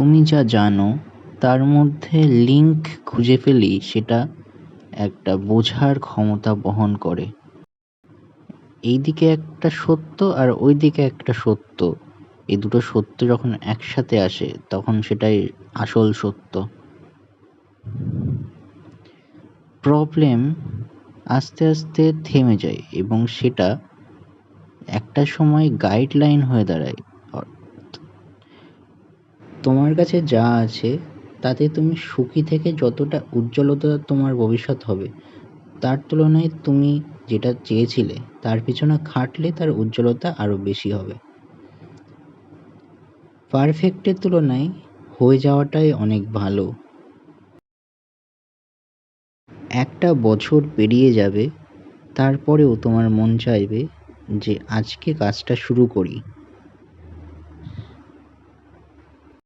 তুমি যা জানো তার মধ্যে লিঙ্ক খুঁজে পেলেই সেটা একটা বোঝার ক্ষমতা বহন করে। এইদিকে একটা সত্য আর ওইদিকে একটা সত্য, এই দুটো সত্য যখন একসাথে আসে তখন সেটাই আসল সত্য। প্রবলেম আস্তে আস্তে থেমে যায় এবং সেটা একটা সময় গাইডলাইন হয়ে দাঁড়ায়। তোমার কাছে যা আছে তাতে তুমি সুখী থেকে যতটা উজ্জ্বলতা তোমার ভবিষ্যৎ হবে, তার তুলনায় তুমি যেটা চেয়েছিলে তার পিছনে খাটলে তার উজ্জ্বলতা আরো বেশি হবে। পারফেক্টের তুলনায় হয়ে যাওয়াটাই অনেক ভালো। একটা বছর পেরিয়ে যাবে, তারপরেও তোমার মন চাইবে যে আজকে কাজটা শুরু করি,